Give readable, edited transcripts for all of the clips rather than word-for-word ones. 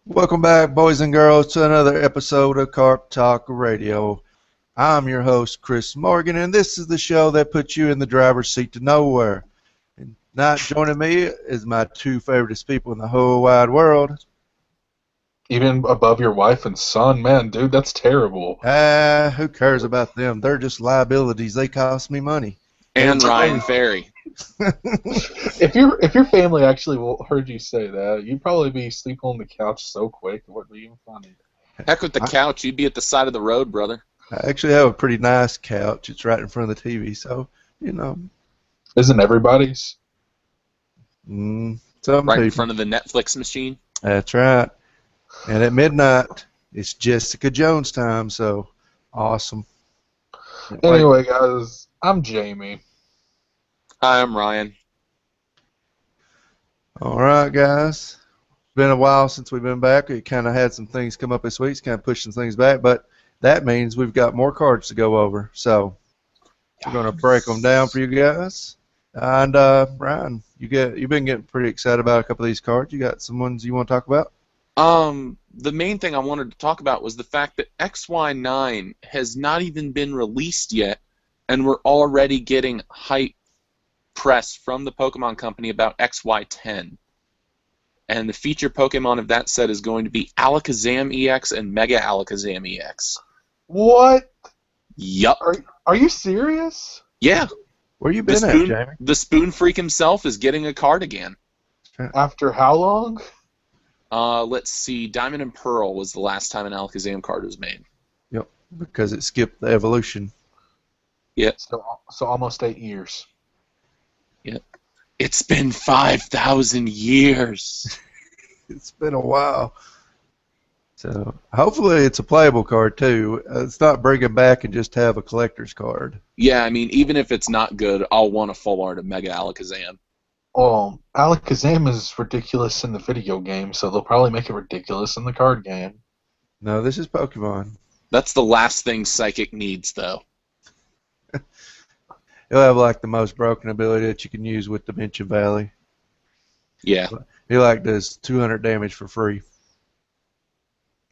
Welcome back, boys and girls, to another episode of Karp Talk Radio. I'm your host, Chris Morgan, and this is the show that puts you in the driver's seat to nowhere. And not joining me is my two favoriteest people in the whole wide world. Even above your wife and son, man, dude, that's terrible. Who cares about them? They're just liabilities. They cost me money. And Ryan Ferry. If your family actually heard you say that, you'd probably be sleeping on the couch so quick it wouldn't be even funny. Heck with the couch, you'd be at the side of the road, brother. I actually have a pretty nice couch. It's right in front of the TV, so, you know. Isn't everybody's? Some right people. In front of the Netflix machine? That's right. And at midnight, it's Jessica Jones time, so awesome. Anyway, guys, I'm Jamie. Hi, I'm Ryan. All right, guys. It's been a while since we've been back. We kind of had some things come up this week. It's kind of pushing things back, but that means we've got more cards to go over. So we're going to break them down for you guys. And Ryan, you've been getting pretty excited about a couple of these cards. You got some ones you want to talk about? The main thing I wanted to talk about was the fact that XY9 has not even been released yet, and we're already getting hype press from the Pokemon Company about XY10. And the feature Pokemon of that set is going to be Alakazam EX and Mega Alakazam EX. What? Yup. Are you serious? Yeah. Where you been at, Jamie? The Spoon Freak himself is getting a card again. After how long? Let's see. Diamond and Pearl was the last time an Alakazam card was made. Yep, because it skipped the evolution. Yep. So almost 8 years. Yep. It's been 5,000 years. It's been a while. So hopefully it's a playable card too. It's not bring it back and just have a collector's card. Yeah, I mean, even if it's not good, I'll want a full art of Mega Alakazam. Oh, Alakazam is ridiculous in the video game, so they'll probably make it ridiculous in the card game. No, this is Pokemon. That's the last thing Psychic needs, though. He'll have like the most broken ability that you can use with Dimension Valley. Yeah. He like does 200 damage for free.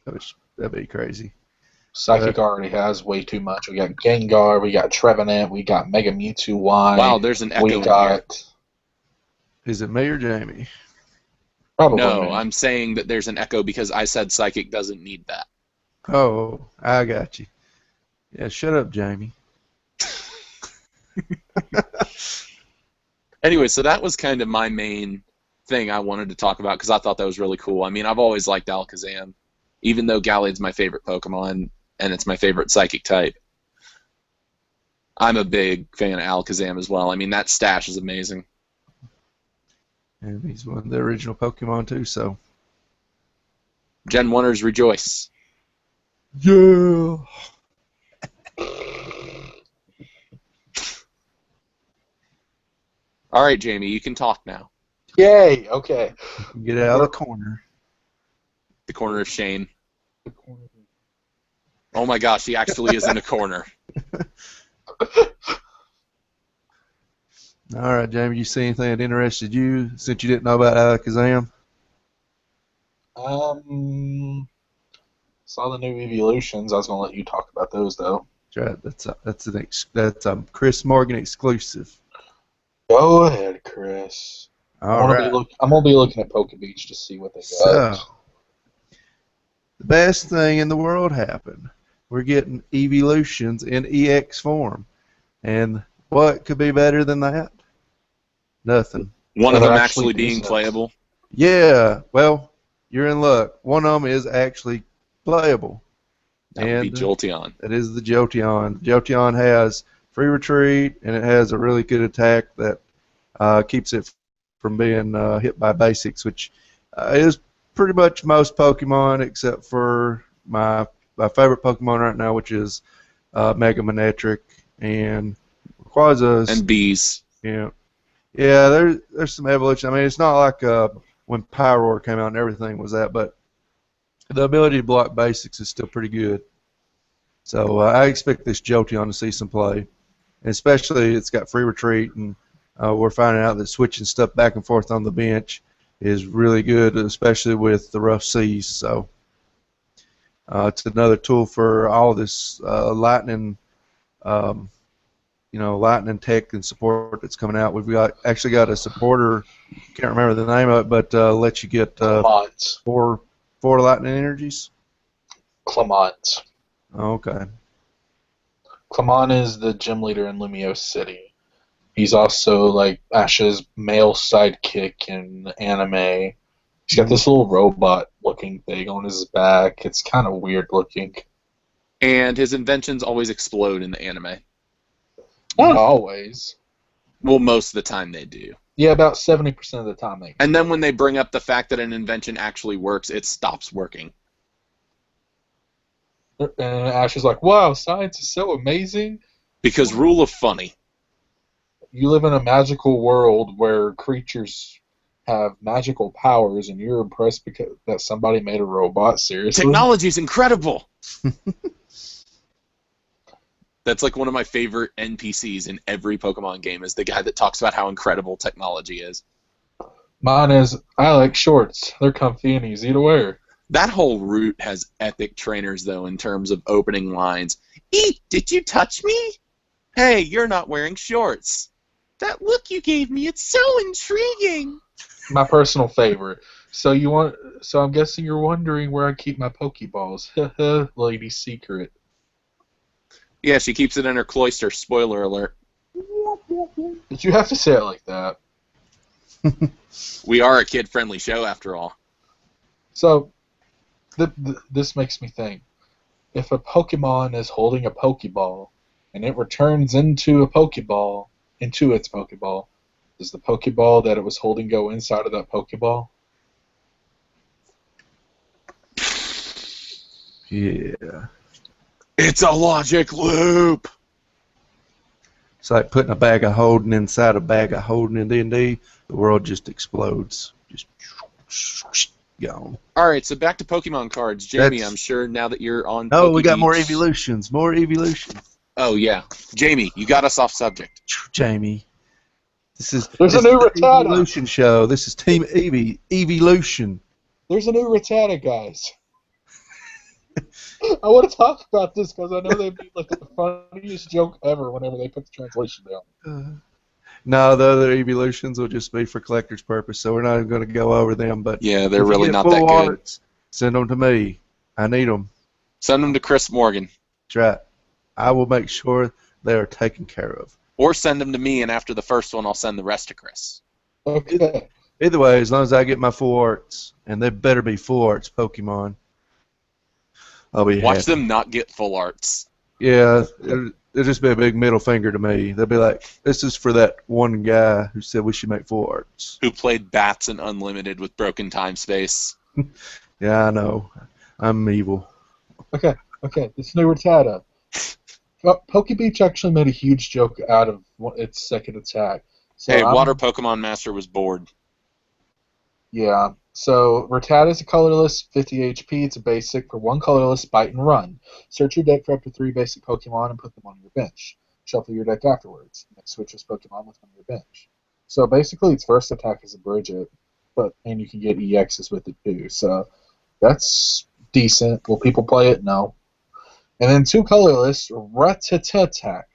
That'd be crazy. Psychic already has way too much. We got Gengar, we got Trevenant, we got Mega Mewtwo Y. Wow, there's an Echo we got. Is it me or Jamie? Probably no, me. I'm saying that there's an Echo because I said Psychic doesn't need that. Oh, I got you. Yeah, shut up, Jamie. Anyway, so that was kind of my main thing I wanted to talk about because I thought that was really cool. I mean, I've always liked Alakazam, even though Gallade my favorite Pokemon and it's my favorite Psychic type. I'm a big fan of Alakazam as well. I mean, that stash is amazing. And he's one of the original Pokemon too, so. Gen 1ers rejoice. Yeah. All right, Jamie, you can talk now. Yay! Okay. Get out of the corner. The corner of shame. Oh my gosh, he actually is in a corner. All right, Jamie, you see anything that interested you since you didn't know about Alakazam? Saw the new evolutions. I was gonna let you talk about those though. That's right. That's a Chris Morgan exclusive. Go ahead, Chris. All right. I'm gonna be looking at Pokebeach to see what they got. So, the best thing in the world happened. We're getting evolutions in EX form, and what could be better than that? Nothing. One of They're them actually being decent. playable. Yeah, well, you're in luck. One of them is actually playable. That would be Jolteon. It is the Jolteon. Jolteon has free retreat, and it has a really good attack that keeps it from being hit by basics, which is pretty much most Pokemon except for my favorite Pokemon right now, which is Mega Manectric and Rayquaza. And bees. Yeah, there's some evolution. I mean, it's not like when Pyroar came out and everything was that, but the ability to block basics is still pretty good. So I expect this Jolteon to see some play, and especially it's got free retreat, and we're finding out that switching stuff back and forth on the bench is really good, especially with the rough seas. So it's another tool for all this lightning, lightning tech and support that's coming out. We've actually got a supporter, can't remember the name of it, but lets you get four lightning energies. Clemont. Okay. Clemont is the gym leader in Lumio City. He's also like Ash's male sidekick in anime. He's got this little robot-looking thing on his back. It's kind of weird-looking. And his inventions always explode in the anime. Not always. Well, most of the time they do. Yeah, about 70% of the time they do. And then when they bring up the fact that an invention actually works, it stops working. And Ash is like, wow, science is so amazing. Because rule of funny. You live in a magical world where creatures have magical powers, and you're impressed because that somebody made a robot. Seriously? Technology is incredible. That's like one of my favorite NPCs in every Pokemon game is the guy that talks about how incredible technology is. Mine is, I like shorts. They're comfy and easy to wear. That whole route has epic trainers, though, in terms of opening lines. Eek, did you touch me? Hey, you're not wearing shorts. That look you gave me, it's so intriguing. My personal favorite. So I'm guessing you're wondering where I keep my Pokeballs. Lady's secret. Yeah, she keeps it in her cloister. Spoiler alert. Did you have to say it like that? We are a kid-friendly show, after all. So, this makes me think. If a Pokemon is holding a Pokeball, and it returns into its Pokeball, does the Pokeball that it was holding go inside of that Pokeball? Yeah. It's a logic loop! It's like putting a bag of holding inside a bag of holding in D&D. The world just explodes. Just gone. Alright, so back to Pokemon cards. Jamie, I'm sure now that you're on No, we got more Pokebeach- evolutions. More evolutions. Oh, yeah. Jamie, you got us off subject. There's a new Rattata. Evolution show. This is Team Evolution. There's a new Rattata, guys. I want to talk about this because I know they'd be like the funniest joke ever whenever they put the translation down. No, the other evolutions will just be for collector's purpose, so we're not even going to go over them. But Yeah, they're if you really get not full that good. arts, send them to me. I need them. Send them to Chris Morgan. That's right. I will make sure they are taken care of. Or send them to me, and after the first one, I'll send the rest to Chris. Okay. Either way, as long as I get my full arts, and they better be full arts Pokemon, I'll be Watch happy. them not get full arts. Yeah, it'll just be a big middle finger to me. They'll be like, this is for that one guy who said we should make full arts. Who played Bats and Unlimited with broken time space. Yeah, I know. I'm evil. Okay. This new Rattata. Pokebeach actually made a huge joke out of its second attack. So Hey, Water Pokemon Master was bored. Yeah. So Rattata is a colorless, 50 HP. It's a basic for one colorless, bite and run. Search your deck for up to 3 basic Pokemon and put them on your bench. Shuffle your deck afterwards. And switch this Pokemon with one on your bench. So basically, its first attack is a Bridget, and you can get EXs with it too. So that's decent. Will people play it? No. And then 2 colorless, Rattata attack.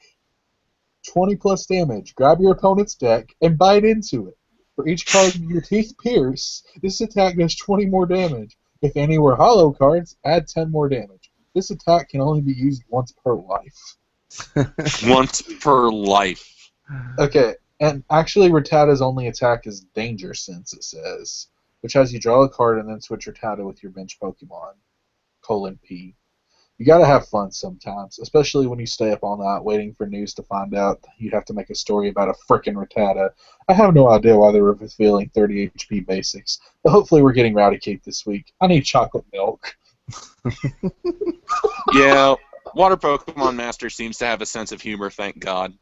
20 plus damage. Grab your opponent's deck and bite into it. For each card your teeth pierce, this attack does 20 more damage. If any were hollow cards, add 10 more damage. This attack can only be used once per life. Once per life. Okay, and actually Rattata's only attack is Danger Sense, it says, which has you draw a card and then switch Rattata with your bench Pokemon. :P. You gotta have fun sometimes, especially when you stay up all night waiting for news to find out you have to make a story about a frickin' Rattata. I have no idea why they were revealing 30 HP basics, but hopefully we're getting Raticate this week. I need chocolate milk. Yeah, Water Pokemon Master seems to have a sense of humor, thank God.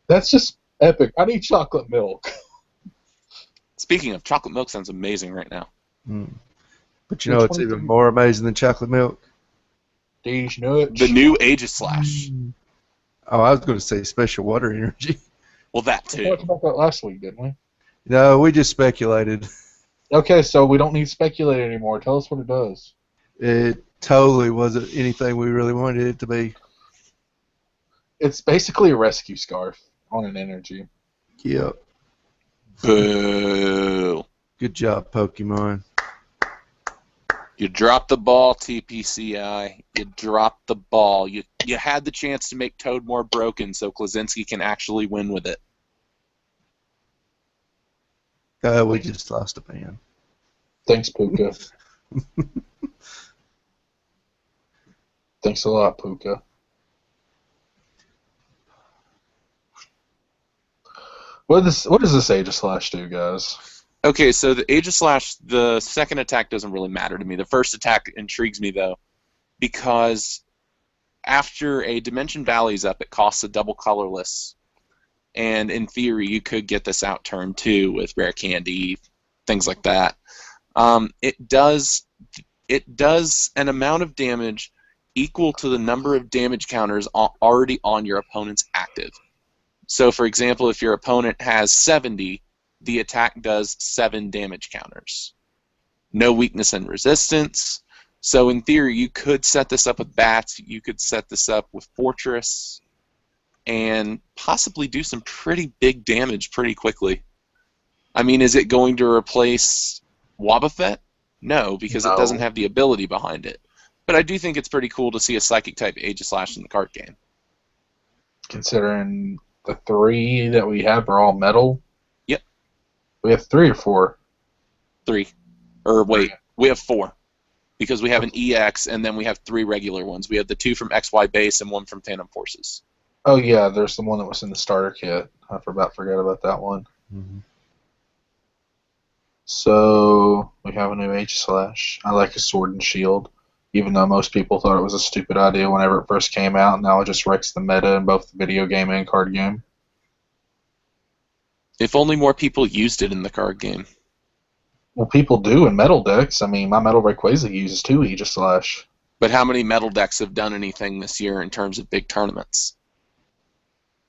That's just epic. I need chocolate milk. Speaking of, chocolate milk sounds amazing right now. But you know what's even more amazing than chocolate milk? These nuts. The new Aegislash. Oh, I was going to say special water energy. Well, that We too. talked about that last week, didn't we? No, we just speculated. Okay, so we don't need to speculate anymore. Tell us what it does. It totally wasn't anything we really wanted it to be. It's basically a rescue scarf on an energy. Yep. Boo. Good job, Pokemon. You dropped the ball, TPCI. You dropped the ball. You had the chance to make Toad more broken so Klaczynski can actually win with it. We just lost a man. Thanks, Puka. Thanks a lot, Puka. What does this Aegislash do, guys? Okay, so the Aegislash, the second attack doesn't really matter to me. The first attack intrigues me, though, because after a Dimension Valley's up, it costs a double colorless. And in theory, you could get this out turn 2 with Rare Candy, things like that. It does an amount of damage equal to the number of damage counters already on your opponent's active. So, for example, if your opponent has 70, the attack does 7 damage counters. No weakness and resistance. So, in theory, you could set this up with Bats. You could set this up with Fortress. And possibly do some pretty big damage pretty quickly. I mean, is it going to replace Wobbuffet? No, because it doesn't have the ability behind it. But I do think it's pretty cool to see a Psychic-type Aegislash in the card game. Considering the 3 that we have are all metal? Yep. We have 3 or 4? 3. Or wait, we have 4. Because we have an EX, and then we have 3 regular ones. We have the 2 from XY Base and 1 from Phantom Forces. Oh, yeah, there's the one that was in the starter kit. I forgot about that one. Mm-hmm. So, we have a new Aegislash. I like his Sword and Shield, even though most people thought it was a stupid idea whenever it first came out. Now it just wrecks the meta in both the video game and card game. If only more people used it in the card game. Well, people do in metal decks. I mean, my Metal Rayquaza uses 2 Aegislash. But how many metal decks have done anything this year in terms of big tournaments?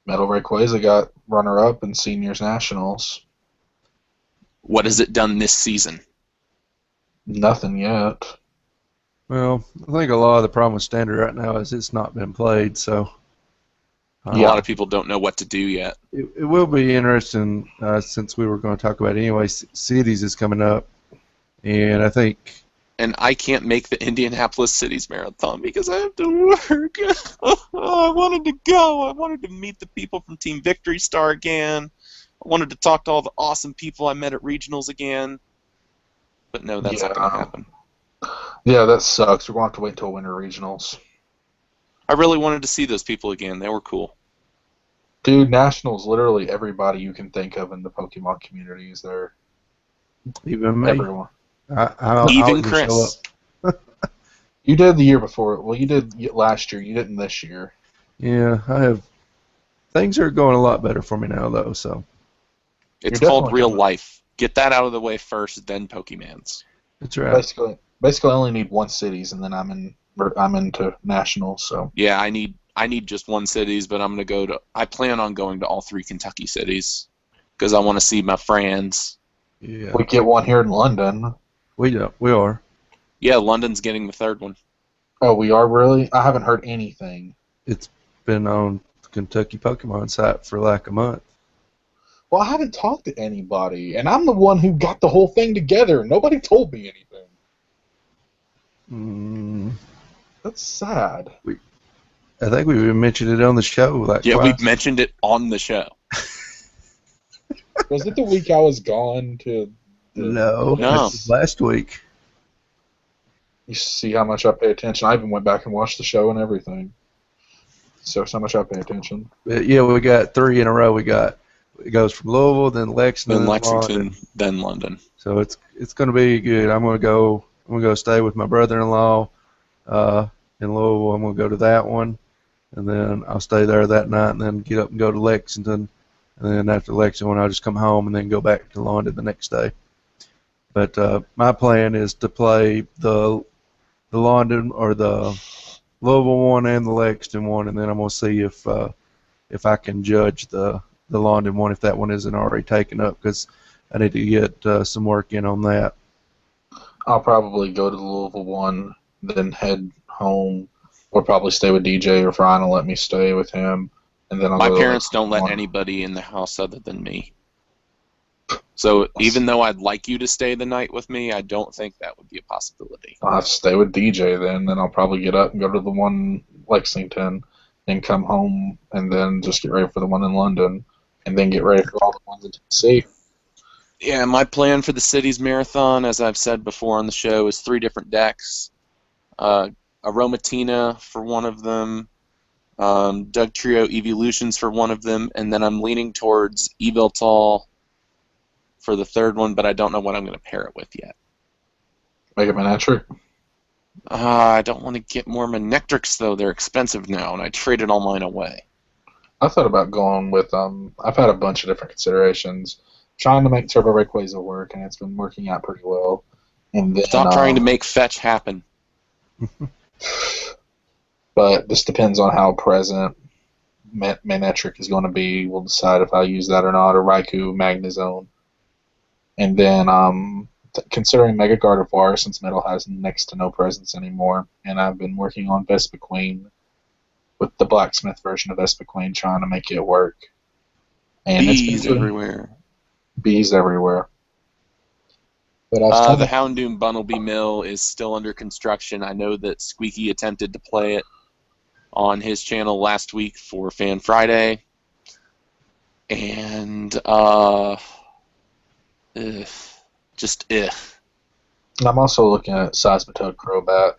Metal Rayquaza got runner-up in Seniors Nationals. What has it done this season? Nothing yet. Well, I think a lot of the problem with Standard right now is it's not been played, so... A lot of people don't know what to do yet. It will be interesting, since we were going to talk about it anyway. Cities is coming up, and I think... And I can't make the Indianapolis Cities Marathon because I have to work. I wanted to go. I wanted to meet the people from Team Victory Star again. I wanted to talk to all the awesome people I met at regionals again. But no, that's not going to happen. Yeah, that sucks. We're going to have to wait until Winter Regionals. I really wanted to see those people again. They were cool. Dude, Nationals, literally everybody you can think of in the Pokemon community is there. Even me. Everyone. Even Chris. You did the year before. Well, you did last year. You didn't this year. Yeah, I have. Things are going a lot better for me now, though. So it's called real life. Get that out of the way first, then Pokemans. That's right. Basically, I only need 1 cities, and then I'm into nationals. So yeah, I need just 1 cities, but I plan on going to all 3 Kentucky cities because I want to see my friends. Yeah. We get 1 here in London. We are. Yeah, London's getting the 3rd one. Oh, we are really? I haven't heard anything. It's been on the Kentucky Pokemon site for like a month. Well, I haven't talked to anybody, and I'm the one who got the whole thing together. Nobody told me anything. That's sad. I think we mentioned it on the show. Yeah, we mentioned it on the show. Was it the week I was gone to... No. It was last week. You see how much I pay attention. I even went back and watched the show and everything. So much I pay attention. Yeah, we got 3 in a row. It goes from Louisville, then Lexington, then London. So it's going to be good. I'm going to go stay with my brother-in-law in Louisville. I'm going to go to that one, and then I'll stay there that night, and then get up and go to Lexington, and then after Lexington, I'll just come home and then go back to London the next day. But my plan is to play the London or the Louisville one and the Lexington one, and then I'm going to see if I can judge the London one if that one isn't already taken up, because I need to get some work in on that. I'll probably go to the Louisville one, then head home, or probably stay with DJ, or if Ryan will let me stay with him. And then I'll My go to parents don't let one. anybody in the house other than me. So even though I'd like you to stay the night with me, I don't think that would be a possibility. I'll have to stay with DJ then I'll probably get up and go to the one in Lexington, and come home, and then just get ready for the one in London, and then get ready for all the ones in Tennessee. Yeah, my plan for the Cities Marathon, as I've said before on the show, is 3 different decks. Aromatina for one of them, Doug Trio Evolutions for one of them, and then I'm leaning towards Eviltal for the third one, but I don't know what I'm going to pair it with yet. Make it Manectric. I don't want to get more Manectrics, though. They're expensive now, and I traded all mine away. I thought about going with, I've had a bunch of different considerations, trying to make Turbo Rayquaza work, and it's been working out pretty well. And then, Stop trying to make fetch happen. But this depends on how present Manectric is going to be. We'll decide if I use that or not, or Raikou Magnezone. And then, considering Mega Gardevoir, since Metal has next to no presence anymore, and I've been working on Vespiquen with the Blacksmith version of Vespiquen, trying to make it work. And Bees everywhere. Bees everywhere. But the Houndoom Bunnelby Mill is still under construction. I know that Squeaky attempted to play it on his channel last week for Fan Friday. And, just I'm also looking at Seismitoad Crobat.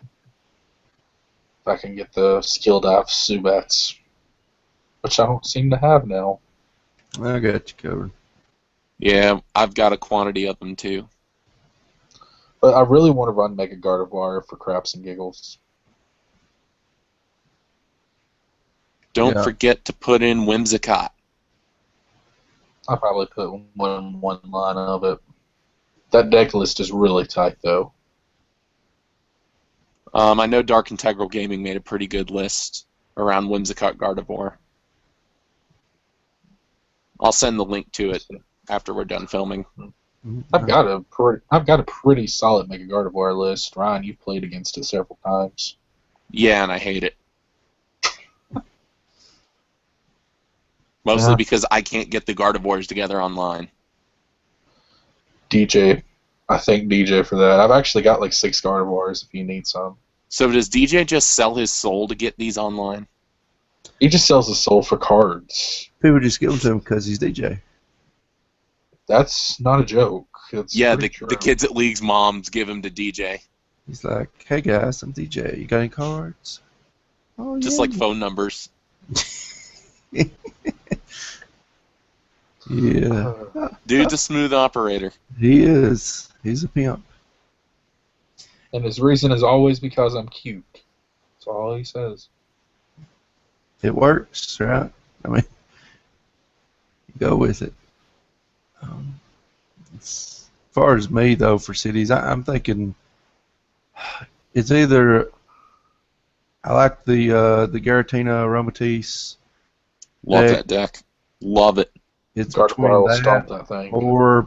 If I can get the Skill Dive Subats, which I don't seem to have now. I got you covered. Yeah, I've got a quantity of them too. But I really want to run Mega Gardevoir for craps and giggles. Don't forget to put in Whimsicott. I'll probably put one line of it. That deck list is really tight, though. I know Dark Integral Gaming made a pretty good list around Whimsicott Gardevoir. I'll send the link to it after we're done filming. I've got a pretty solid Mega Gardevoir list. Ryan, you've played against it several times. Yeah, and I hate it. Mostly because I can't get the Gardevoirs together online. DJ, I thank DJ for that. I've actually got like 6 Gardevoirs if you need some. So does DJ just sell his soul to get these online? He just sells his soul for cards. People just give them to him because he's DJ. That's not a joke. It's the kids at League's moms give him to DJ. He's like, hey guys, I'm DJ. You got any cards? Oh, just like phone numbers. Yeah. Dude's a smooth operator. He is. He's a pimp. And his reason is always because I'm cute. That's all he says. It works, right? I mean, you go with it. As far as me, though, for cities, I'm thinking it's either I like the Giratina Aromatisse. Love that deck. Love it. It's Gardevoir will stomp that thing. Or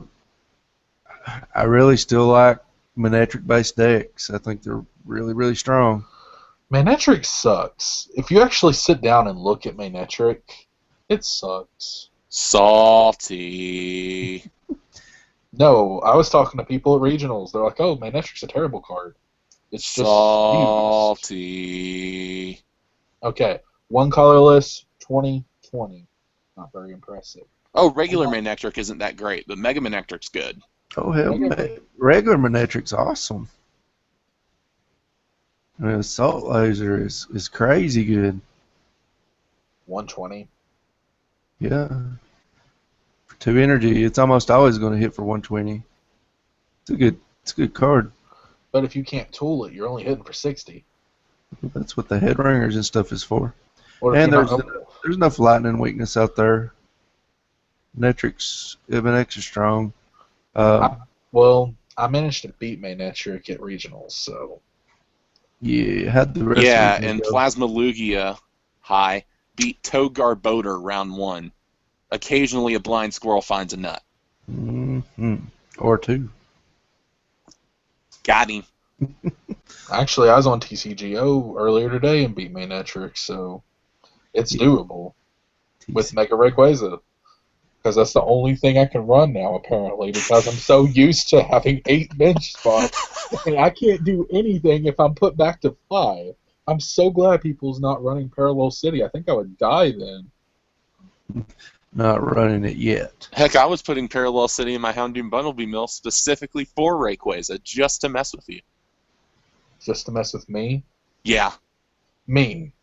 I really still like Manectric-based decks. I think they're really, really strong. Manectric sucks. If you actually sit down and look at Manectric, it sucks. Salty. No, I was talking to people at regionals. They're like, "Oh, Manectric's a terrible card. It's just salty." Used. Okay, one colorless, 2020. Not very impressive. Oh, regular Manectric isn't that great, but Mega Manectric's good. Oh, hell, regular Manectric's awesome. I mean, Assault Laser is crazy good. 120. Yeah. For 2 energy, it's almost always going to hit for 120. It's a good card. But if you can't tool it, you're only hitting for 60. That's what the head ringers and stuff is for. And there's enough lightning weakness out there. Manectric's have been extra strong. I managed to beat Manectric at regionals, so. Yeah, had the rest of and Plasma Lugia High beat Togar Boater round 1. Occasionally a blind squirrel finds a nut. Or 2. Got him. Actually, I was on TCGO earlier today and beat Manectric, so it's doable with Mega Rayquaza. Because that's the only thing I can run now, apparently, because I'm so used to having 8 bench spots, and I can't do anything if I'm put back to 5. I'm so glad people's not running Parallel City. I think I would die then. Not running it yet. Heck, I was putting Parallel City in my Houndoom Bumblebee mill specifically for Rayquaza, just to mess with you. Just to mess with me? Yeah. Me.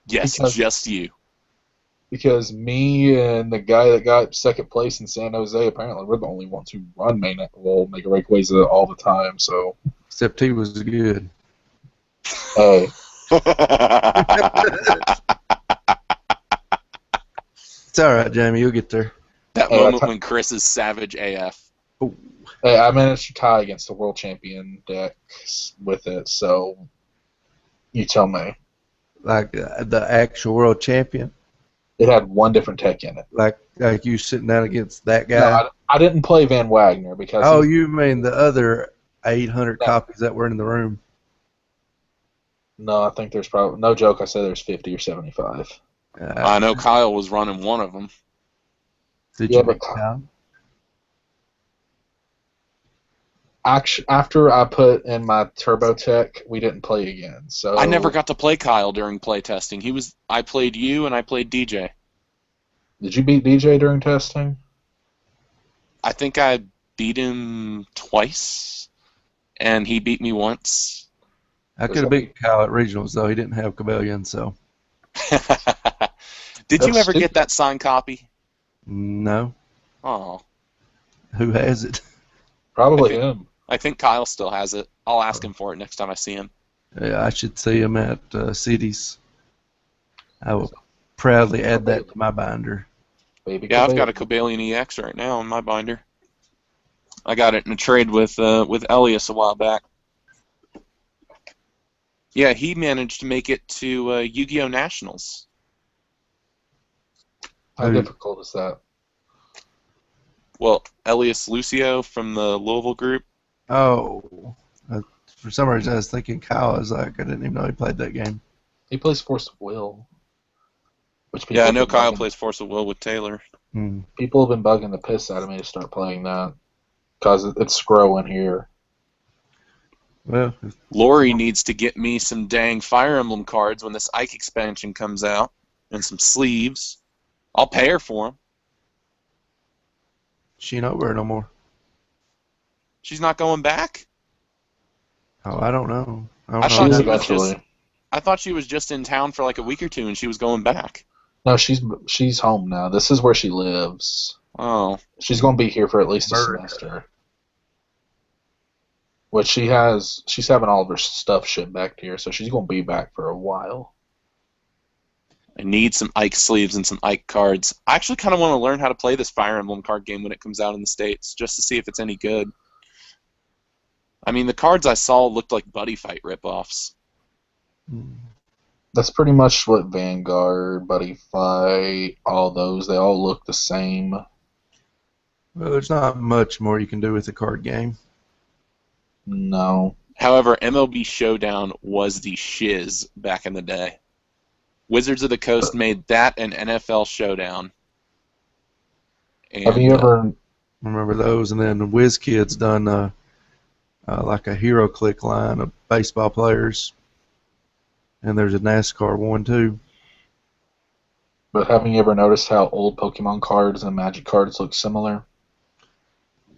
Yes, just you. Because me and the guy that got second place in San Jose, apparently we're the only ones who run Mega Rayquaza all the time, so... Except he was good. Hey. It's alright, Jamie, you'll get there. That moment when Chris is savage AF. Ooh. Hey, I managed to tie against the world champion deck with it, so you tell me. Like the actual world champion? It had one different tech in it. Like you sitting down against that guy? No, I didn't play Van Wagner because... Oh, you mean the other 800 copies that were in the room? No, I think there's probably... No joke, I said there's 50 or 75. I know Kyle was running one of them. Did you beat Kyle? After I put in my Turbo Tech, we didn't play again. So I never got to play Kyle during play testing. I played you and I played DJ. Did you beat DJ during testing? I think I beat him twice, and he beat me once. I could have beat Kyle at regionals, though. He didn't have Cabellion, so. Did you ever get that signed copy? No. Oh. Who has it? Probably him. I think Kyle still has it. I'll ask him for it next time I see him. Yeah, I should see him at Cities. I will proudly add that to my binder. Yeah, I've got a Cobalion EX right now in my binder. I got it in a trade with Elias a while back. Yeah, he managed to make it to Yu-Gi-Oh! Nationals. How difficult is that? Well, Elias Lucio from the Louisville group. Oh. For some reason, I was thinking Kyle. I was like, I didn't even know he played that game. He plays Force of Will. Yeah, I know Kyle plays Force of Will with Taylor. People have been bugging the piss out of me to start playing that. Because it's growing here. Well, Lori needs to get me some dang Fire Emblem cards when this Ike expansion comes out. And some sleeves. I'll pay her for them. She not wear no more. She's not going back? Oh, I don't know. I thought she was just in town for like a week or two and she was going back. No, she's home now. This is where she lives. Oh. She's going to be here for at least a semester. Which she's having all of her stuff shipped back here, so she's going to be back for a while. I need some Ike sleeves and some Ike cards. I actually kind of want to learn how to play this Fire Emblem card game when it comes out in the States, just to see if it's any good. I mean, the cards I saw looked like Buddy Fight ripoffs. That's pretty much what Vanguard, Buddy Fight, all those, they all look the same. Well, there's not much more you can do with the card game. No. However, MLB Showdown was the shiz back in the day. Wizards of the Coast made that an NFL Showdown. And, have you ever... remember those? And then the WizKids done like a Hero Click line of baseball players. And there's a NASCAR one, too. But haven't you ever noticed how old Pokemon cards and Magic cards look similar?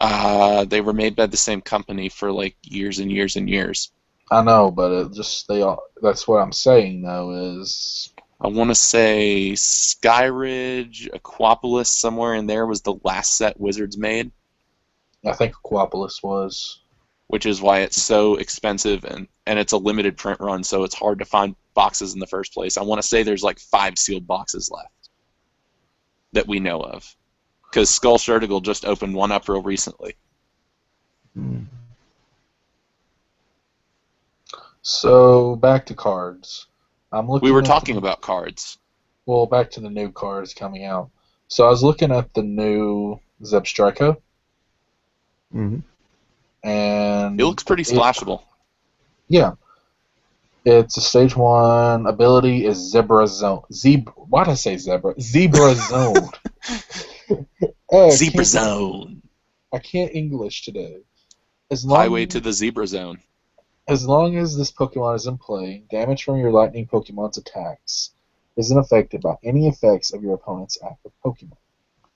They were made by the same company for like years and years and years. I know, but that's what I'm saying, though, is... I want to say Skyridge, Aquapolis, somewhere in there was the last set Wizards made. I think Aquapolis was. Which is why it's so expensive, and it's a limited print run, so it's hard to find boxes in the first place. I want to say there's like 5 sealed boxes left that we know of. Because Skull Sherdigal just opened one up real recently. So, back to cards. We were talking about cards. Well, back to the new cards coming out. So I was looking at the new Zebstrika. Mm-hmm. And It looks pretty splashable. Yeah. It's a stage 1 ability is Zebra Zone. Why did I say Zebra? Zebra Zone. Zebra Zone. I can't English today. Highway to the Zebra Zone. As long as this Pokemon is in play, damage from your lightning Pokemon's attacks isn't affected by any effects of your opponent's active Pokemon.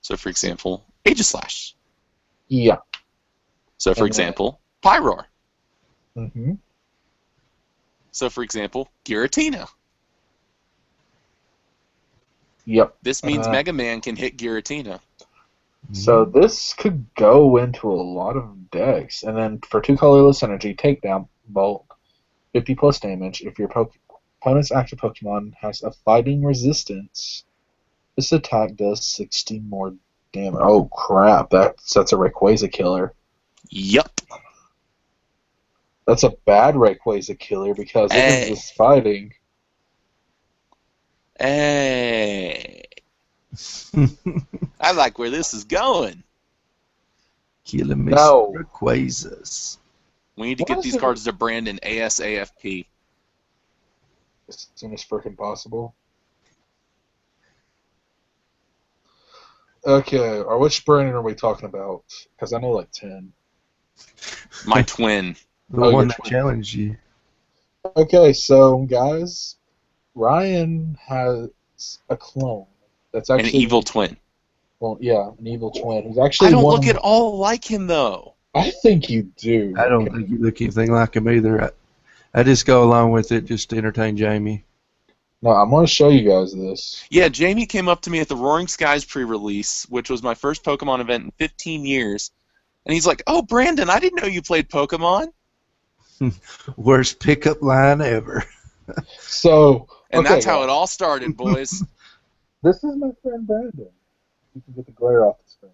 So, for example, Aegislash. Yeah. So, for example, Pyroar. Mm-hmm. So, for example, Giratina. Yep. This means Mega Man can hit Giratina. So this could go into a lot of decks. And then for 2 colorless energy, takedown, bolt, 50 plus damage. If your opponent's active Pokemon has a fighting resistance, this attack does 60 more damage. Oh crap, that's a Rayquaza killer. Yup. That's a bad Rayquaza killer because it is fighting. Hey. I like where this is going. Killing Mr. Rayquazas. We need to get these cards to Brandon ASAFP. As soon as freaking possible. Okay, or which Brandon are we talking about? Because I know like 10. My twin. The one that challenged you. Okay, so guys, Ryan has a clone that's actually an evil twin. Well, yeah, an evil twin. Who's actually I don't look at all like him though. I think you do. I don't think you look anything like him either. I just go along with it just to entertain Jamie. No, I'm going to show you guys this. Yeah, Jamie came up to me at the Roaring Skies pre-release, which was my first Pokemon event in 15 years, and he's like, "Oh, Brandon, I didn't know you played Pokemon." Worst pickup line ever. So, and that's how it all started, boys. This is my friend Brandon. You can get the glare off the screen.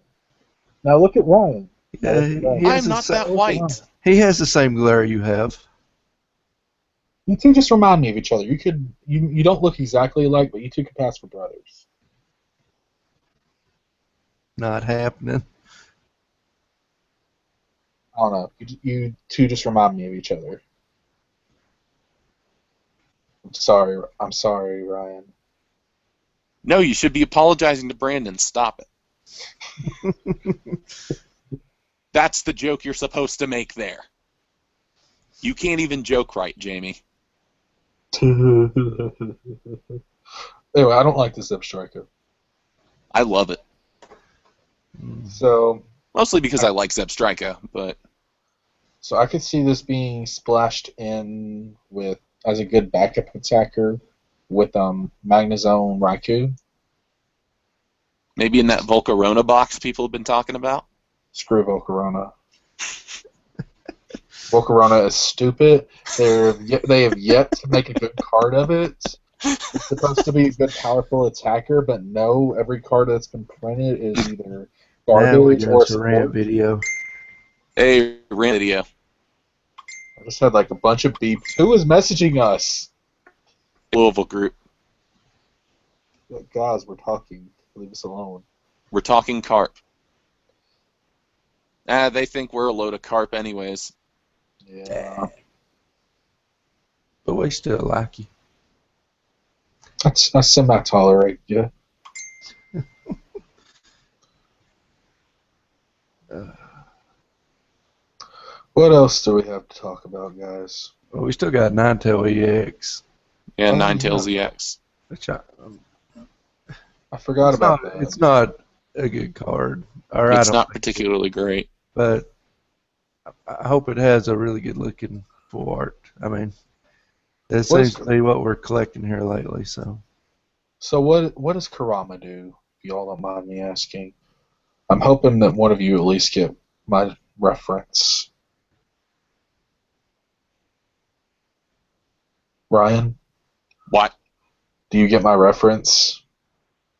Now look at Ryan. I'm not that white. He has the same glare you have. You two just remind me of each other. You don't look exactly alike, but you two could pass for brothers. Not happening. I don't know. You two just remind me of each other. I'm sorry, Ryan. No, you should be apologizing to Brandon. Stop it. That's the joke you're supposed to make there. You can't even joke right, Jamie. Anyway, I don't like this Zebstrika. I love it. So mostly because I like Zebstrika, but so I could see this being splashed in with as a good backup attacker with Magnezone Raikou. Maybe in that Volcarona box people have been talking about. Screw Volcarona. Volcarona is stupid. They have yet to make a good card of it. It's supposed to be a good, powerful attacker, but no, every card that's been printed is either garbage or a rant video. A rant video. I just had like a bunch of beeps. Who is messaging us? Louisville group. Guys, we're talking. Leave us alone. We're talking carp. They think we're a load of carp anyways. Yeah. But we still like you. I semi-tolerate you. What else do we have to talk about, guys? Well, we still got Ninetale EX. Yeah, Ninetales EX. Which I forgot about that. It's not a good card. It's not particularly great. But I hope it has a really good looking full art. I mean, that seems to be what we're collecting here lately. So what does Kurama do, if you all don't mind me asking? I'm hoping that one of you at least get my reference. Ryan? What? Do you get my reference?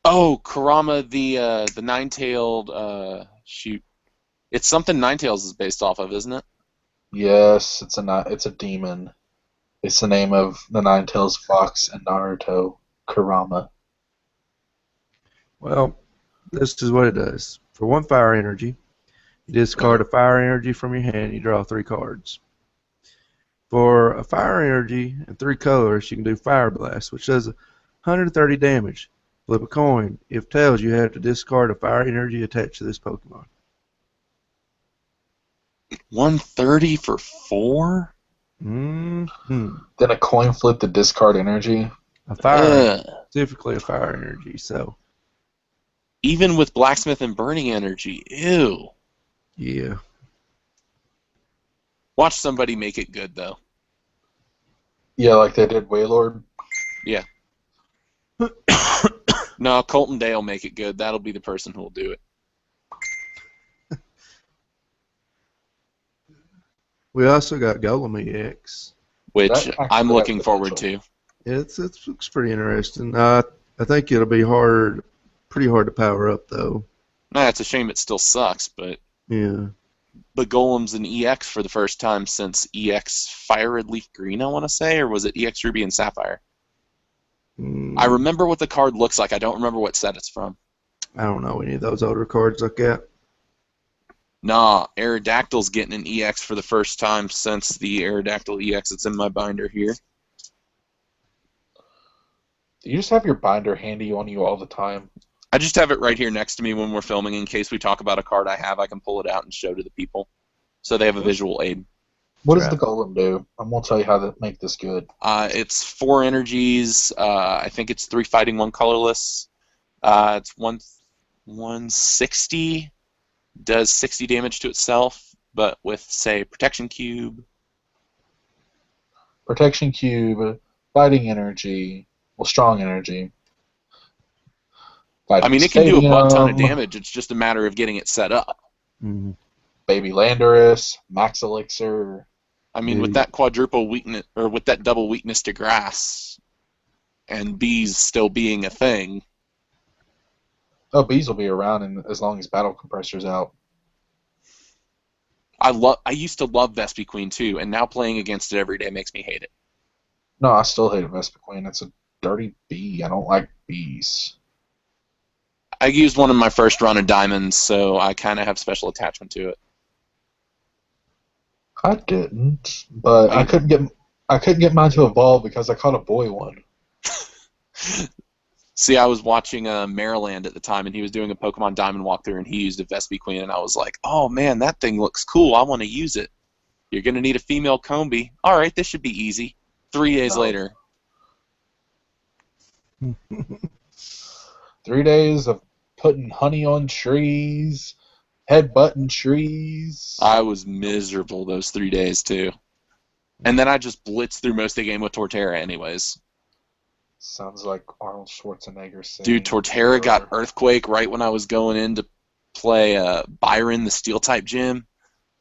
Oh, Kurama, the nine-tailed, shoot. It's something Ninetales is based off of, isn't it? Yes, it's a demon. It's the name of the Ninetales fox in Naruto, Kurama. Well, this is what it does. For 1 fire energy, You discard a fire energy from your hand, you draw 3 cards. For a fire energy and 3 colors, you can do Fire Blast, which does 130 damage. Flip a coin. If tails, you have to discard a fire energy attached to this Pokemon. 130 for 4? Mm-hmm. Then a coin flip to discard energy. A fire, specifically a fire energy, so. Even with Blacksmith and Burning Energy, ew. Yeah. Watch somebody make it good, though. Yeah, like they did Wailord. Yeah. No, Colton Day will make it good. That'll be the person who will do it. We also got Golem EX. Which I'm looking forward to. It looks pretty interesting. I think it'll be pretty hard to power up, though. Nah, it's a shame it still sucks, but... Yeah. But Golem's an EX for the first time since EX Fire Red Leaf Green, I want to say, or was it EX Ruby and Sapphire? I remember what the card looks like. I don't remember what set it's from. I don't know any of those older cards like that. Nah, Aerodactyl's getting an EX for the first time since the Aerodactyl EX that's in my binder here. Do you just have your binder handy on you all the time? I just have it right here next to me when we're filming in case we talk about a card I have. I can pull it out and show to the people so they have a visual aid. What does the Golem do? I'm going to tell you how to make this good. It's 4 energies. I think it's 3 fighting, 1 colorless. It's 160. Does 60 damage to itself, but with, say, Protection Cube. Protection Cube, Fighting Energy, well, Strong Energy. I mean, it can do a butt ton of damage. It's just a matter of getting it set up. Mm-hmm. Baby Landorus, Max Elixir. I mean, with that quadruple weakness, or with that double weakness to grass, and bees still being a thing. Oh, bees will be around as long as Battle Compressor's out. I used to love Vespiquen too, and now playing against it every day makes me hate it. No, I still hate Vespiquen. It's a dirty bee. I don't like bees. I used one in my first run of Diamonds, so I kind of have special attachment to it. I didn't, but I couldn't get mine to evolve because I caught a boy one. See, I was watching Maryland at the time, and he was doing a Pokemon Diamond walkthrough, and he used a Vespiquen, and I was like, oh man, that thing looks cool. I want to use it. You're going to need a female Combi. All right, this should be easy. 3 days later. 3 days of putting honey on trees, headbutting trees. I was miserable those 3 days, too. And then I just blitzed through most of the game with Torterra anyways. Sounds like Arnold Schwarzenegger saying. Dude, Torterra got Earthquake right when I was going in to play Byron, the Steel-type gym.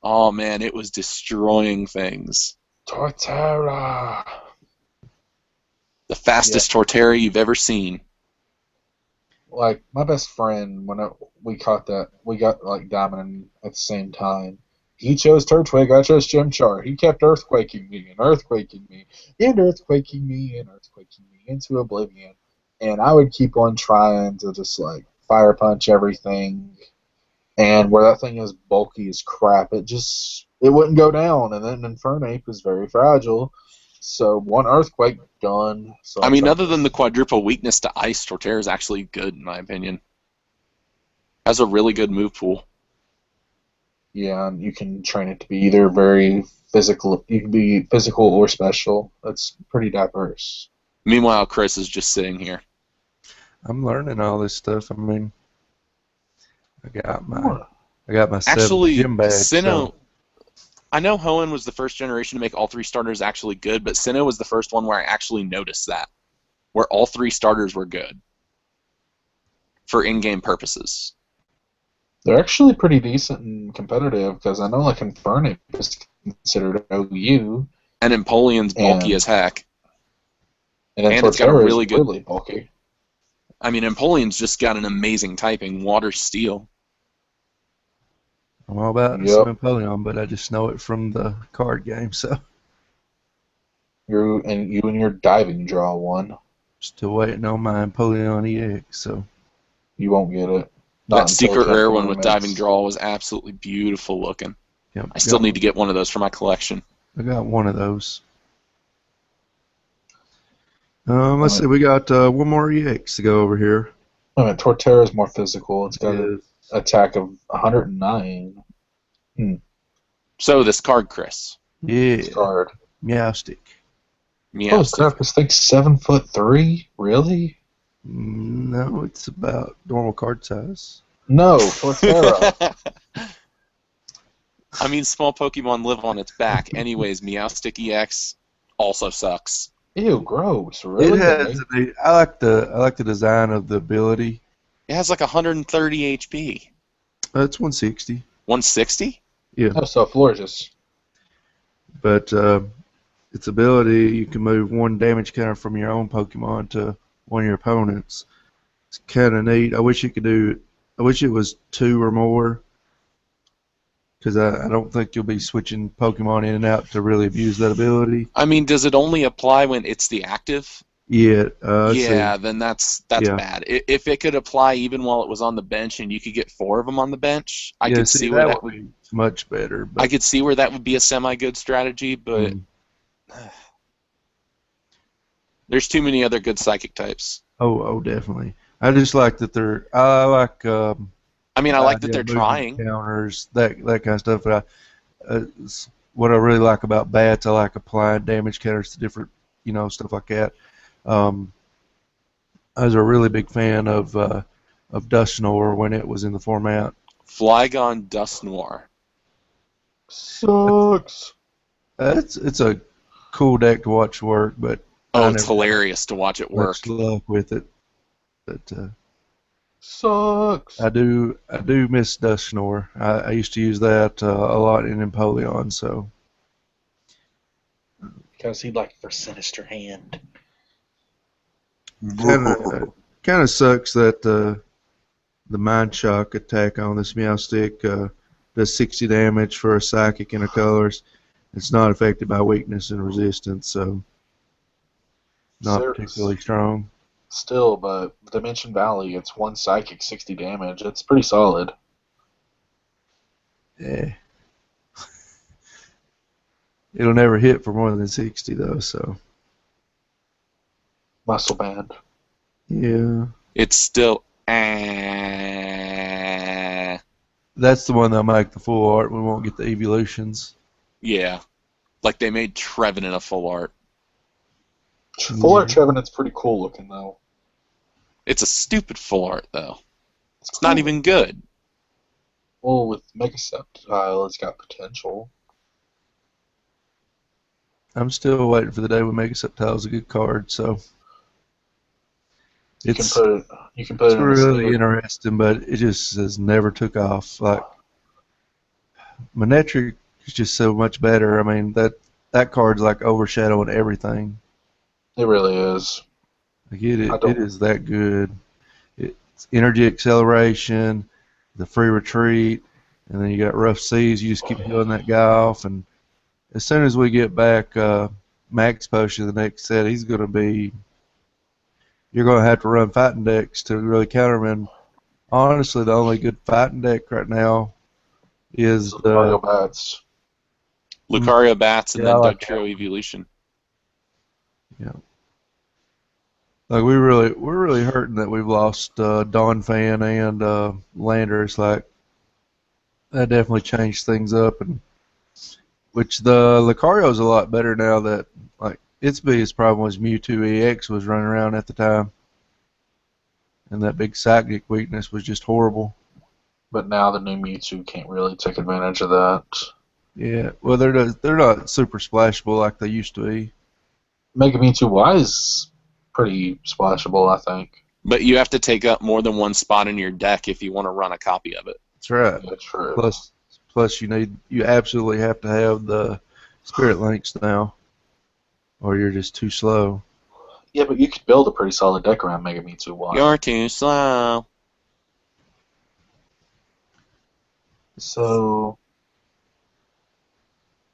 Oh, man, it was destroying things. Torterra! The fastest Torterra you've ever seen. Like, my best friend, when we got like Diamond at the same time. He chose Turtwig, I chose Chimchar. He kept earthquaking me and earthquaking me and earthquaking me and earthquaking me into oblivion. And I would keep on trying to just like fire punch everything. And where that thing is bulky as crap, it wouldn't go down. And then Infernape is very fragile. So one earthquake, done. So I mean, other than the quadruple weakness to ice, Torterra is actually good in my opinion. Has a really good move pool. Yeah, and you can train it to be either very physical. You can be physical or special. That's pretty diverse. Meanwhile, Chris is just sitting here. I'm learning all this stuff. I mean, I got my Actually, gym bag. Sinnoh. I know Hoenn was the first generation to make all 3 starters actually good, but Sinnoh was the first one where I actually noticed that, where all 3 starters were good for in-game purposes. They're actually pretty decent and competitive because I know like Infernape is considered OU. And Empoleon's bulky as heck. And it's got a really good... really bulky. I mean, Empoleon's just got an amazing typing, Water Steel. I'm all about some Empoleon, but I just know it from the card game, so. You and your diving draw one. Still waiting on my Empoleon EX, so. You won't get it. That secret rare one with diving draw was absolutely beautiful looking. Yep, I still need to get one of those for my collection. I got one of those. Let's see, we got one more EX to go over here. I mean, Torterra is more physical. It's got an attack of 109. So this card, Chris. Yeah. This card. Meowstic. Oh crap! This thing's 7'3". Really? No, it's about normal card size. No, Torterra. I mean, small Pokemon live on its back. Anyways, Meowstic EX also sucks. Ew, gross. Really? It has. I like the design of the ability. It has like 130 HP. It's 160. 160? Yeah. Oh, so Florges. But its ability, you can move one damage counter from your own Pokemon to one of your opponents. It's kind of neat. I wish it was 2 or more, because I don't think you'll be switching Pokemon in and out to really abuse that ability. I mean, does it only apply when it's the active? Yeah. Then that's bad. If it could apply even while it was on the bench and you could get 4 of them on the bench, I could see where that would be much better. But I could see where that would be a semi-good strategy, but there's too many other good psychic types. Oh, definitely. I just like that they're. I like. I mean, I like that they're trying counters, that kind of stuff. But what I really like about bats, I like applying damage counters to different, stuff like that. I was a really big fan of Dusknoir when it was in the format. Flygon Dusknoir sucks. It's a cool deck to watch work, but it's hilarious to watch it work. Much luck with it, but sucks. I do miss Dusknoir. I used to use that a lot in Empoleon, so. Because he'd like for Sinister Hand. Kind of sucks that the Mind Shock attack on this Meowstic does 60 damage for a Psychic and a Colors. It's not affected by weakness and resistance, so not particularly strong. Still, but Dimension Valley, it's 1 Psychic, 60 damage. It's pretty solid. Yeah. It'll never hit for more than 60, though, so. Muscle Band. Yeah. It's still. That's the one that'll make the full art. We won't get the evolutions. Yeah. Like they made Trevenant a full art. Full art Trevenant's pretty cool looking, though. It's a stupid full art, though. It's cool. not even good. Well, with Mega Sceptile, it's got potential. I'm still waiting for the day when Mega Sceptile is a good card, so. You can put it it's in really interesting, but it just has never took off. Like, Manectric is just so much better. I mean, that card's like overshadowing everything. It really is. Like it is that good. It's energy acceleration, the free retreat, and then you got rough seas. You just keep healing that guy off, and as soon as we get back Max Potion the next set, he's going to be. You're going to have to run fighting decks to really counter him. And honestly, the only good fighting deck right now is the Lucario Bats. Lucario Bats and then Dugtrio Evolution. Yeah. Like we're really hurting that we've lost Donphan and Landorus. Like that definitely changed things up, and which the Lucario's a lot better now that like. Its biggest problem was Mewtwo EX was running around at the time. And that big psychic weakness was just horrible. But now the new Mewtwo can't really take advantage of that. Yeah, well, they're not super splashable like they used to be. Mega Mewtwo Y is pretty splashable, I think. But you have to take up more than one spot in your deck if you want to run a copy of it. That's right. That's true. Plus you absolutely have to have the Spirit Links now. Or you're just too slow. Yeah, but you could build a pretty solid deck around Mega Mewtwo Y. You're too slow. So,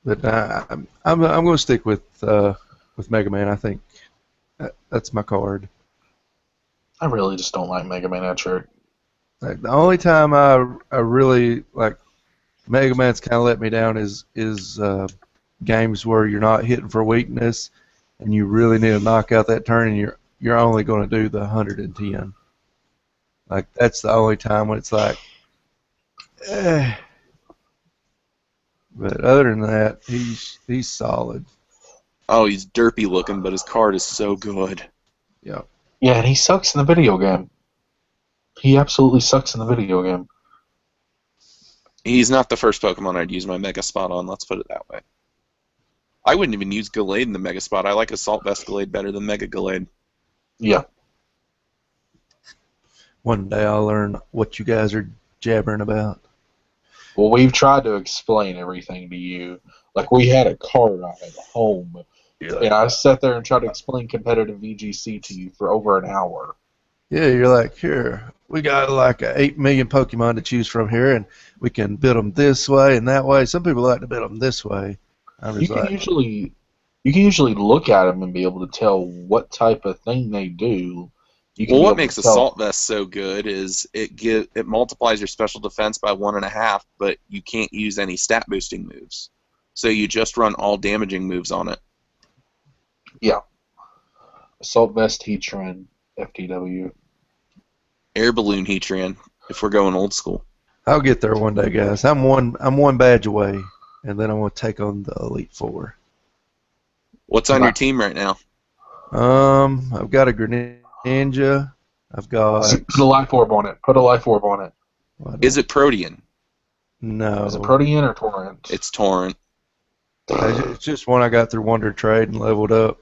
but I'm going to stick with Mega Man. I think that's my card. I really just don't like Mega Man Etcher. Like the only time I really like Mega Man's kind of let me down is games where you're not hitting for weakness and you really need to knock out that turn and you're only going to do the 110. Like that's the only time when it's like, eh. But other than that, he's solid. Oh, he's derpy looking, but his card is so good. Yeah. Yeah, and he sucks in the video game. He absolutely sucks in the video game. He's not the first Pokemon I'd use my Mega Spot on, let's put it that way. I wouldn't even use Gallade in the Mega Spot. I like Assault Vest Gallade better than Mega Gallade. Yeah. One day I'll learn what you guys are jabbering about. Well, we've tried to explain everything to you. Like, we had a card out at home, and I sat there and tried to explain competitive VGC to you for over an hour. Yeah, you're like, here, we got like 8 million Pokemon to choose from here, and we can build them this way and that way. Some people like to build them this way. You can usually look at them and be able to tell what type of thing they do. Well, what makes Assault Vest so good is it multiplies your special defense by 1.5, but you can't use any stat boosting moves. So you just run all damaging moves on it. Yeah. Assault Vest Heatran, FTW. Air Balloon Heatran, if we're going old school. I'll get there one day, guys. I'm one badge away, and then I'm going to take on the Elite Four. What's on your team right now? I've got a Greninja. I've got... Put a Life Orb on it. Put a Life Orb on it. Is it Protean? No. Is it Protean or Torrent? It's Torrent. It's just one I got through Wonder Trade and leveled up.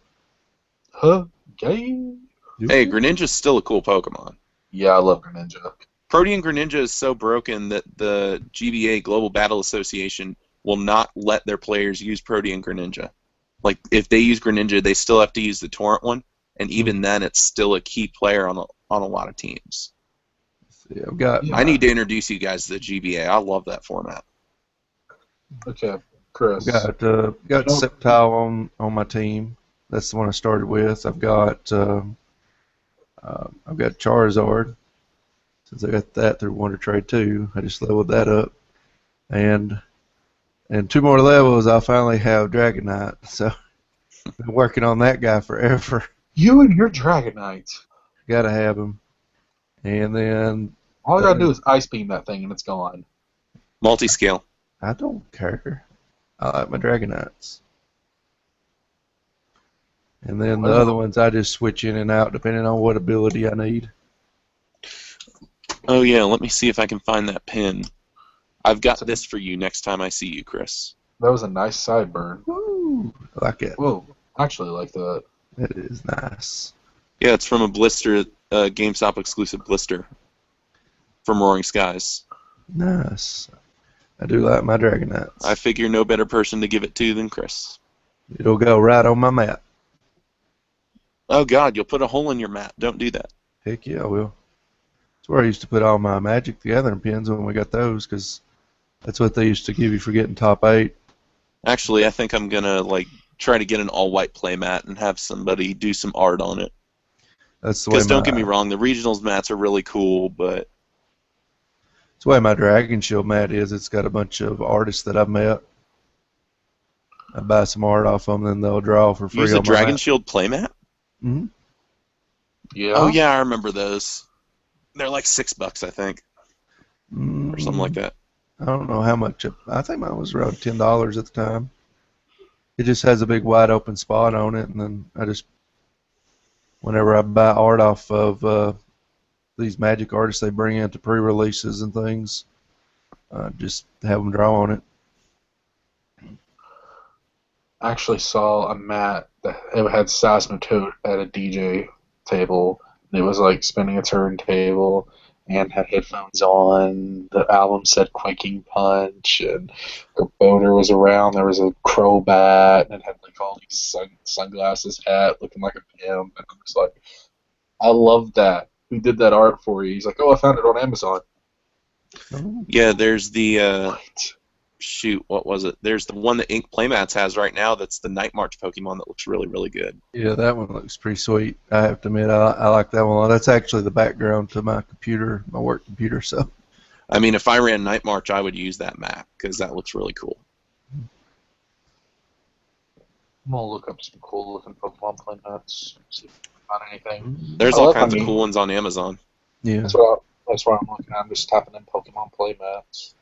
Huh? Gay? Hey, Greninja's still a cool Pokemon. Yeah, I love Greninja. Protean Greninja is so broken that the GBA, Global Battle Association, will not let their players use Protean Greninja. Like, if they use Greninja, they still have to use the Torrent one, and even then, it's still a key player on a lot of teams. Yeah, I need to introduce you guys to the GBA. I love that format. Okay, Chris. I've got Sceptile on my team. That's the one I started with. I've got Charizard. Since I got that through Wonder Trade too, I just leveled that up, and 2 more levels, I'll finally have Dragonite. So I've been working on that guy forever. You and your Dragonite. Gotta have him. And then all I gotta do is Ice Beam that thing, and it's gone. Multi-scale. I don't care. I like my Dragonites. And then the other ones I just switch in and out depending on what ability I need. Oh yeah, let me see if I can find that pin. I've got this for you next time I see you, Chris. That was a nice sideburn. Woo! I like it. Whoa, I actually like that. It is nice. Yeah, it's from a blister, GameStop exclusive blister from Roaring Skies. Nice. I do like my Dragonites. I figure no better person to give it to than Chris. It'll go right on my map. Oh God, you'll put a hole in your map. Don't do that. Heck yeah, I will. That's where I used to put all my Magic the Gathering pins when we got those, because that's what they used to give you for getting top 8. Actually, I think I'm gonna try to get an all-white playmat and have somebody do some art on it. That's the way. Because don't get me wrong, the regionals mats are really cool, but that's the way my Dragon Shield mat is. It's got a bunch of artists that I've met. I buy some art off them, and then they'll draw for free. Use a Dragon Shield playmat? Mm-hmm. Yeah. Oh yeah, I remember those. They're like $6, I think, or something like that. I don't know how much. I think mine was around $10 at the time. It just has a big wide open spot on it, and then I just, whenever I buy art off of these Magic artists they bring into pre-releases and things, just have them draw on it. I actually saw a mat that had Seismitoad at a DJ table, and it was like spinning a turntable and had headphones on. The album said Quaking Punch, and her boater was around. There was a Crobat, and it had like all these sunglasses hat looking like a pimp. And I'm just like, I love that. Who did that art for you? He's like, oh, I found it on Amazon. Yeah, there's the shoot, what was it? There's the one that Ink Playmats has right now that's the Night March Pokemon that looks really, really good. Yeah, that one looks pretty sweet. I have to admit, I like that one a lot. That's actually the background to my computer, my work computer. So, I mean, if I ran Night March, I would use that map because that looks really cool. I'm gonna look up some cool looking Pokemon playmats. See if I can find anything. There's I all love kinds of how cool ones on Amazon. yeah. That's what I'm looking at. I'm just tapping in Pokemon playmats.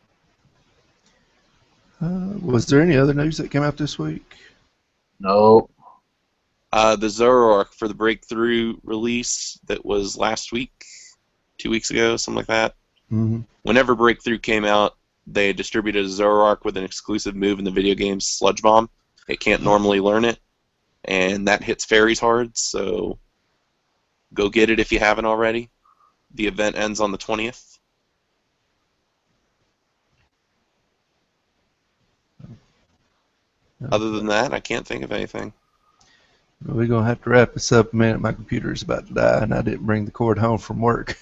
Was there any other news that came out this week? Nope. The Zoroark for the Breakthrough release that was last week, 2 weeks ago, something like that. Mm-hmm. Whenever Breakthrough came out, they distributed a Zoroark with an exclusive move in the video game, Sludge Bomb. It can't normally learn it, and that hits fairies hard, so go get it if you haven't already. The event ends on the 20th. Other than that, I can't think of anything. We're going to have to wrap this up in a minute. My computer's about to die, and I didn't bring the cord home from work.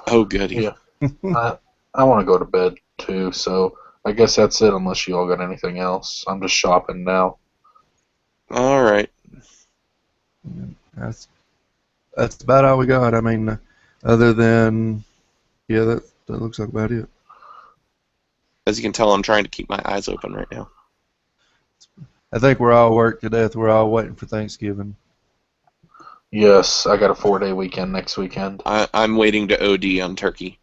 Oh, goody. Yeah. I want to go to bed too, so I guess that's it unless you all got anything else. I'm just shopping now. All right. That's about all we got. I mean, other than, yeah, that looks like about it. As you can tell, I'm trying to keep my eyes open right now. I think we're all worked to death. We're all waiting for Thanksgiving. Yes, I got a 4-day weekend next weekend. I'm waiting to OD on turkey.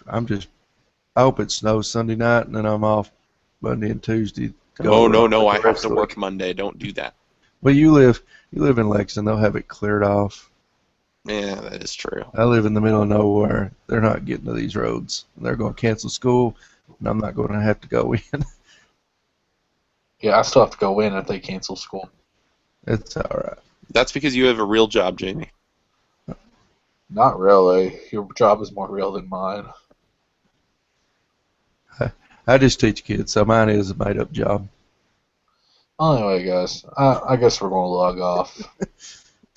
I hope it snows Sunday night, and then I'm off Monday and Tuesday. Oh, no, I have to work Monday. Don't do that. Well, you live in Lexington. They'll have it cleared off. Yeah, that is true. I live in the middle of nowhere. They're not getting to these roads. They're going to cancel school, and I'm not going to have to go in. Yeah, I still have to go in if they cancel school. It's all right. That's because you have a real job, Jamie. Not really. Your job is more real than mine. I just teach kids, so mine is a made-up job. Anyway, guys, I guess we're going to log off.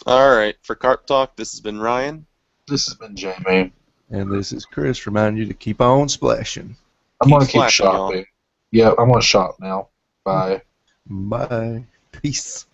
All right. For Karp Talk, this has been Ryan. This has been Jamie. And this is Chris reminding you to keep on splashing. I'm going to keep splashing, y'all. shopping. Yeah, I'm going to shop now. Bye. Bye. Peace.